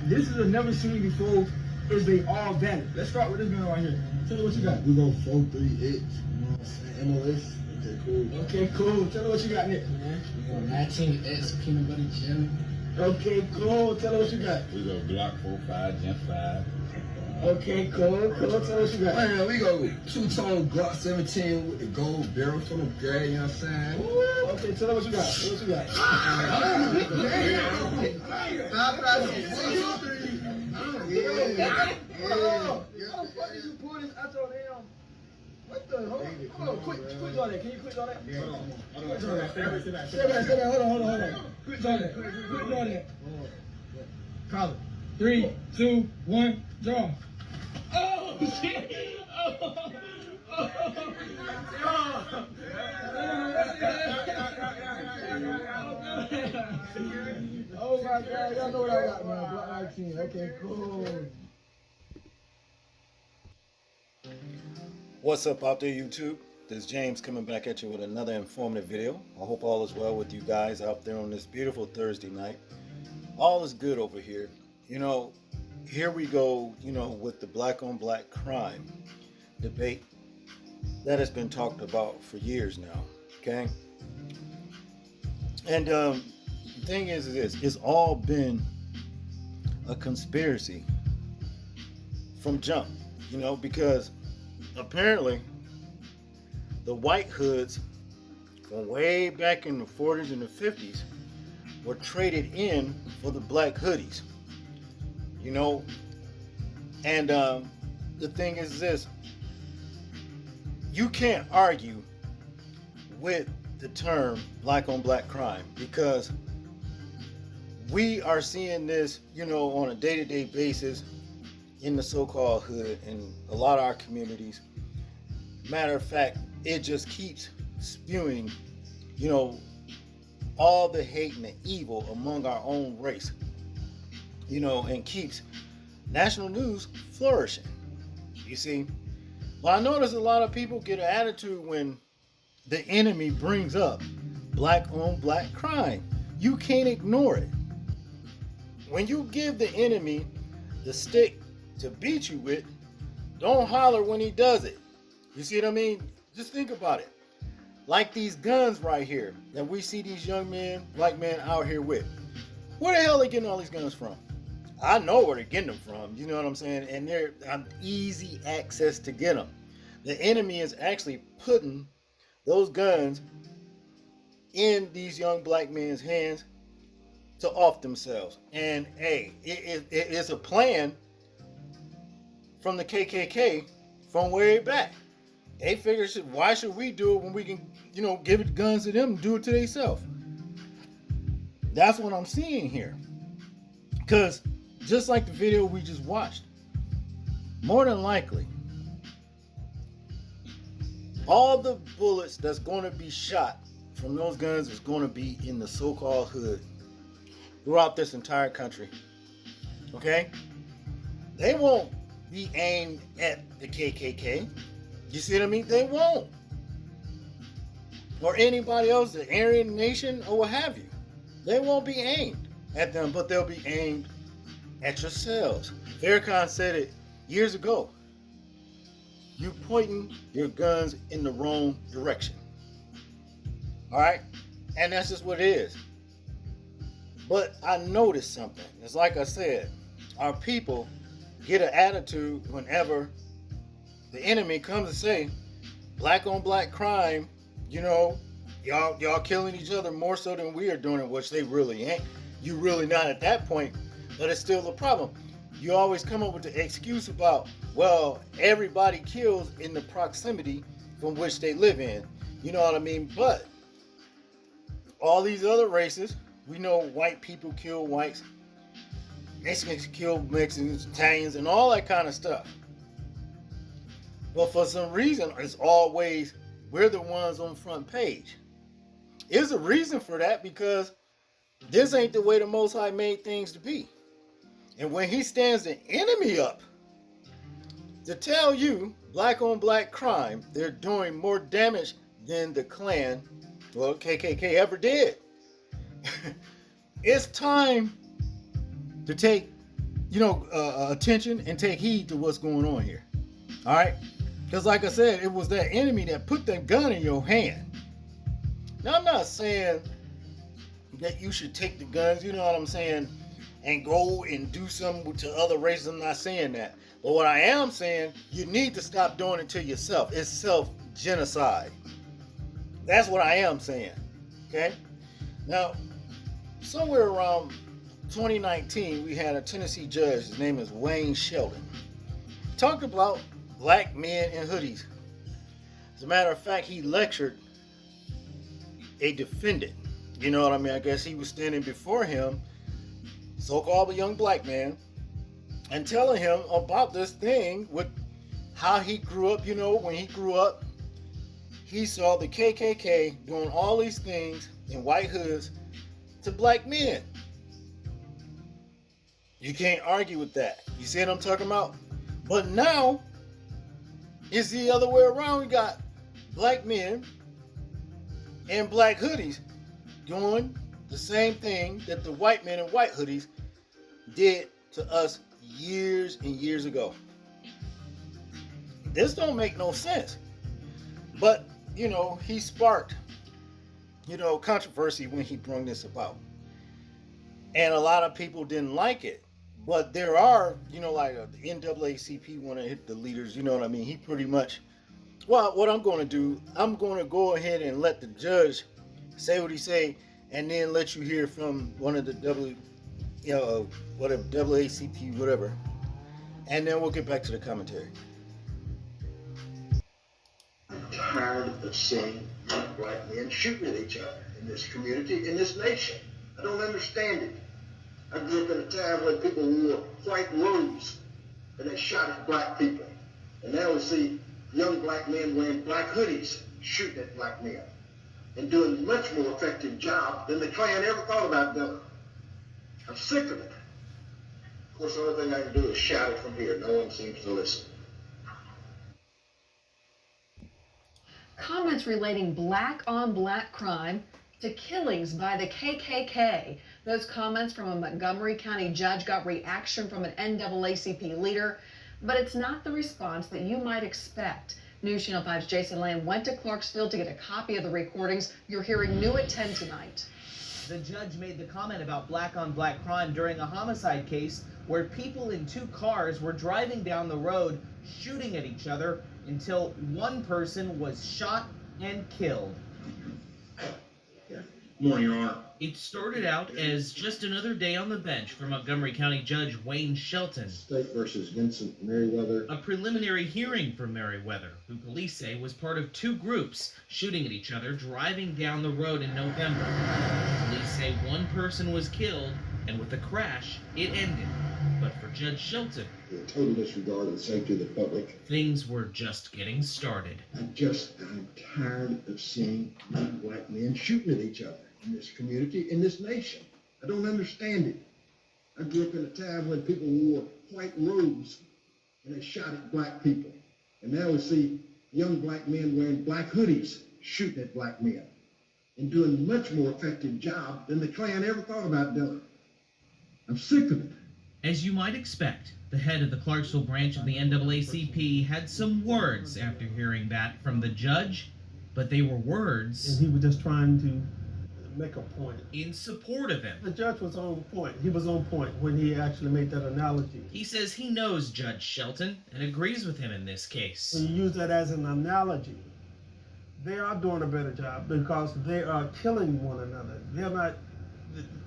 this is a never seen before. Is they all valid? Let's start with this man right here. Tell me what you got. We go 4-3-X. You know what I'm saying? MLS. Okay, cool. Okay, cool. Tell me what you got, Nick. We go 19X peanut butter jelly. Okay, cool. Tell me what you got. We go Glock 45, Gen 5. Okay, cool. Tell me what you got. Man, we go two-tone Glock 17 with the gold barrel from the grad, you know what I'm saying? Ooh, okay, tell me what you got. Tell me what you got. How the fuck did you pull this out your damn? What the? Hold on. Quick on that. Can you quick on that? Hold on. Stay back. Hold on. Quick on that. Call it. 3, 2, 1, draw. Oh shit! Oh my God! Y'all know what I got, man. Block 19. Okay, cool. What's up out there, YouTube? This is James coming back at you with another informative video. I hope all is well with you guys out there on this beautiful Thursday night. All is good over here. You know, here we go, with the black on black crime debate that has been talked about for years now, okay? And the thing is this, it's all been a conspiracy from jump, because apparently the white hoods from way back in the 40s and the 50s were traded in for the black hoodies, and the thing is this, you can't argue with the term black on black crime because we are seeing this, on a day-to-day basis in the so-called hood in a lot of our communities. Matter of fact, it just keeps spewing, all the hate and the evil among our own race, and keeps national news flourishing. You see, well, I notice a lot of people get an attitude when the enemy brings up black on black crime. You can't ignore it. When you give the enemy the stick to beat you with, don't holler when he does it. You see what I mean? Just think about it. Like these guns right here that we see these young men, black men out here with. Where the hell are they getting all these guns from? I know where they're getting them from. You know what I'm saying? And they're easy access to get them. The enemy is actually putting those guns in these young black men's hands to off themselves. And hey, it's a plan from the KKK from way back. They figure, why should we do it when we can, give it guns to them and do it to themselves? That's what I'm seeing here. Because just like the video we just watched, more than likely, all the bullets that's going to be shot from those guns is going to be in the so-called hood throughout this entire country. Okay? They won't be aimed at the KKK. You see what I mean? They won't. Or anybody else, the Aryan Nation or what have you. They won't be aimed at them, but they'll be aimed at yourselves. Farrakhan said it years ago. You pointing your guns in the wrong direction. Alright? And that's just what it is. But I noticed something. It's like I said, our people get an attitude whenever the enemy comes and say, black on black crime, y'all killing each other more so than we are doing it, which they really ain't. You really not at that point, but it's still a problem. You always come up with the excuse about, well, everybody kills in the proximity from which they live in. You know what I mean? But all these other races, we know white people kill whites, Mexicans kill Mexicans, Italians, and all that kind of stuff. But for some reason, it's always we're the ones on front page. There's a reason for that, because this ain't the way the Most High made things to be. And when he stands the enemy up to tell you black on black crime, they're doing more damage than the Klan, well, KKK ever did. It's time to take attention and take heed to what's going on here. All right? Because like I said, it was that enemy that put that gun in your hand. Now, I'm not saying that you should take the guns, you know what I'm saying, and go and do something to other races. I'm not saying that. But what I am saying, you need to stop doing it to yourself. It's self-genocide. That's what I am saying. Okay? Now, somewhere around 2019, we had a Tennessee judge. His name is Wayne Shelton. Talked about black men in hoodies. As a matter of fact, he lectured a defendant. You know what I mean? I guess he was standing before him, so-called young black man, and telling him about this thing with how he grew up. You know, when he grew up, he saw the KKK doing all these things in white hoods to black men. You can't argue with that. You see what I'm talking about? But now, it's the other way around. We got black men and black hoodies doing the same thing that the white men in white hoodies did to us years and years ago. This don't make no sense. But, he sparked, controversy when he brought this about. And a lot of people didn't like it. But there are, like the NAACP want to hit the leaders, you know what I mean? He pretty much, well, what I'm going to do, I'm going to go ahead and let the judge say what he say, and then let you hear from one of the NAACP, whatever. And then we'll get back to the commentary. I'm tired of seeing young black men shooting at each other in this community, in this nation. I don't understand it. I grew up in a time when people wore white robes and they shot at black people. And now we see young black men wearing black hoodies shooting at black men and doing a much more effective job than the Klan ever thought about doing. I'm sick of it. Of course, the only thing I can do is shout it from here. No one seems to listen. Comments relating black-on-black crime to killings by the KKK. Those comments from a Montgomery County judge got reaction from an NAACP leader, but it's not the response that you might expect. News Channel 5's Jason Lamb went to Clarksville to get a copy of the recordings. You're hearing new at 10 tonight. The judge made the comment about black-on-black crime during a homicide case where people in two cars were driving down the road shooting at each other until one person was shot and killed. Morning, Your Honor. It started out as just another day on the bench for Montgomery County Judge Wayne Shelton. State versus Vincent Merriweather. A preliminary hearing for Merriweather, who police say was part of two groups shooting at each other driving down the road in November. Police say one person was killed, and with the crash, it ended. But for Judge Shelton, The total disregard of the safety of the public. things were just getting started. I'm tired of seeing young black men shooting at each other in this community, in this nation. I don't understand it. I grew up in a time when people wore white robes and they shot at black people. And now we see young black men wearing black hoodies shooting at black men and doing a much more effective job than the Klan ever thought about doing. I'm sick of it. As you might expect, the head of the Clarksville branch of the NAACP had some words after hearing that from the judge, but they were words And he was just trying to make a point. in support of him. The judge was on point. He was on point when he actually made that analogy. He says he knows Judge Shelton and agrees with him in this case. When you use that as an analogy, they are doing a better job because they are killing one another.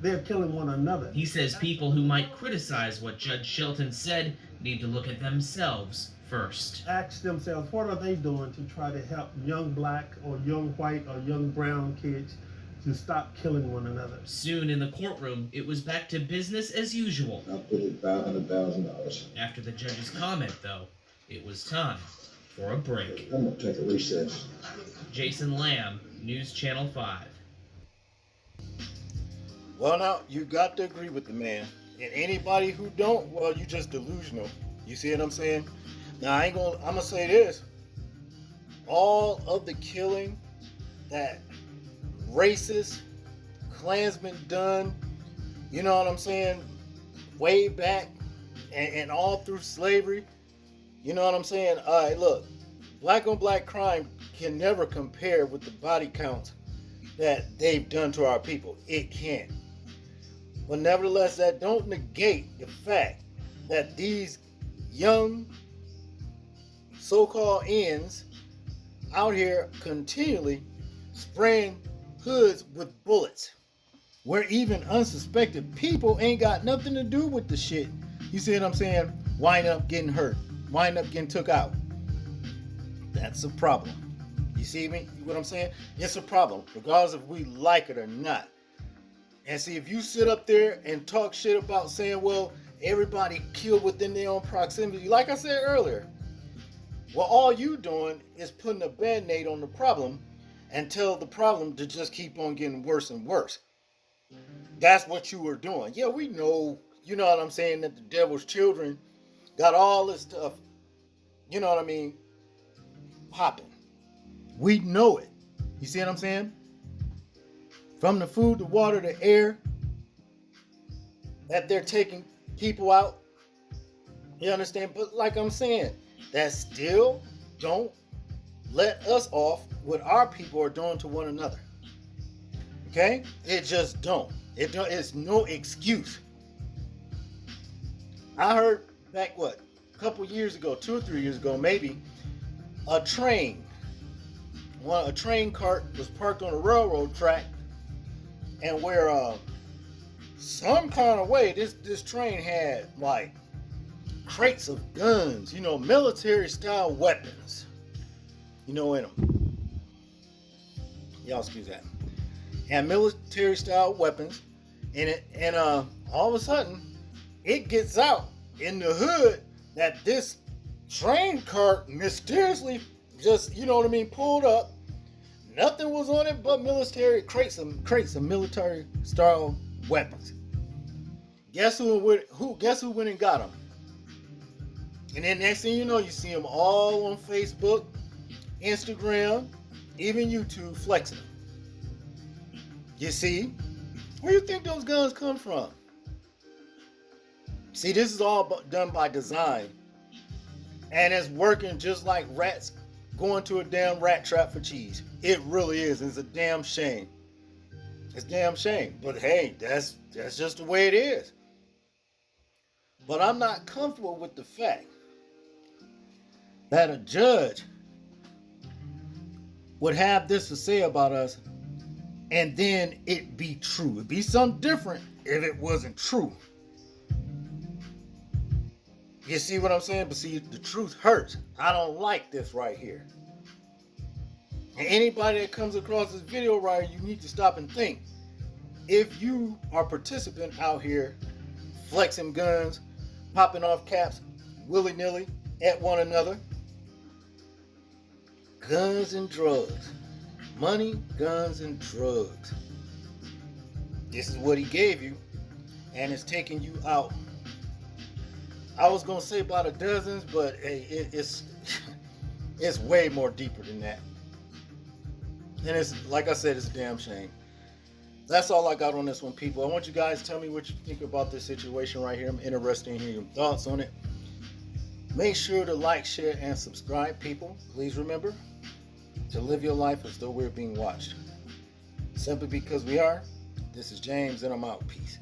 They're killing one another. He says people who might criticize what Judge Shelton said need to look at themselves first. Ask themselves, what are they doing to try to help young black or young white or young brown kids to stop killing one another? Soon in the courtroom, it was back to business as usual. I put in $500,000. After the judge's comment, though, it was time for a break. I'm gonna take a recess. Jason Lamb, News Channel 5. Well, now, you got to agree with the man. And anybody who don't, well, you just delusional. You see what I'm saying? Now, I'm going to say this. All of the killing that racist Klansmen done, you know what I'm saying, way back and all through slavery. You know what I'm saying? All right, look, black on black crime can never compare with the body counts that they've done to our people. It can't. But nevertheless, that don't negate the fact that these young so-called ends out here continually spraying hoods with bullets, where even unsuspected people ain't got nothing to do with the shit. You see what I'm saying? Wind up getting hurt, wind up getting took out. That's a problem. You see me? What I'm saying? It's a problem, regardless if we like it or not. And see, if you sit up there and talk shit about saying, well, everybody killed within their own proximity, like I said earlier, well, all you doing is putting a band-aid on the problem and tell the problem to just keep on getting worse and worse. That's what you were doing. Yeah, we know, you know what I'm saying, that the devil's children got all this stuff, you know what I mean, popping. We know it. You see what I'm saying? From the food, the water, the air, that they're taking people out. You understand? But like I'm saying, that still don't let us off what our people are doing to one another. Okay? It just don't. It's no excuse. I heard back, a couple years ago, 2 or 3 years ago, maybe, a train cart was parked on a railroad track, and where some kind of way this train had like crates of guns, military style weapons, in them. Y'all excuse that. And military style weapons in it, and all of a sudden it gets out in the hood that this train cart mysteriously just, pulled up. Nothing was on it but military crates of military style weapons. Guess who went and got them? And then next thing you know, you see them all on Facebook, Instagram, even YouTube flexing them. You see? Where do you think those guns come from? See, this is all done by design. And it's working just like rats going to a damn rat trap for cheese. It really is. It's a damn shame. It's a damn shame. But hey, that's just the way it is. But I'm not comfortable with the fact that a judge would have this to say about us and then it be true. It'd be something different if it wasn't true. You see what I'm saying? But see, the truth hurts. I don't like this right here. And anybody that comes across this video right here, you need to stop and think. If you are a participant out here flexing guns, popping off caps willy-nilly at one another, guns and drugs. Money, guns, and drugs. This is what he gave you, and it's taking you out. I was gonna say about a dozens, but hey, it's way more deeper than that. And it's, like I said, it's a damn shame. That's all I got on this one, people. I want you guys to tell me what you think about this situation right here. I'm interested in hearing your thoughts on it. Make sure to like, share, and subscribe, people. Please remember to live your life as though we're being watched. Simply because we are. This is James, and I'm out. Peace.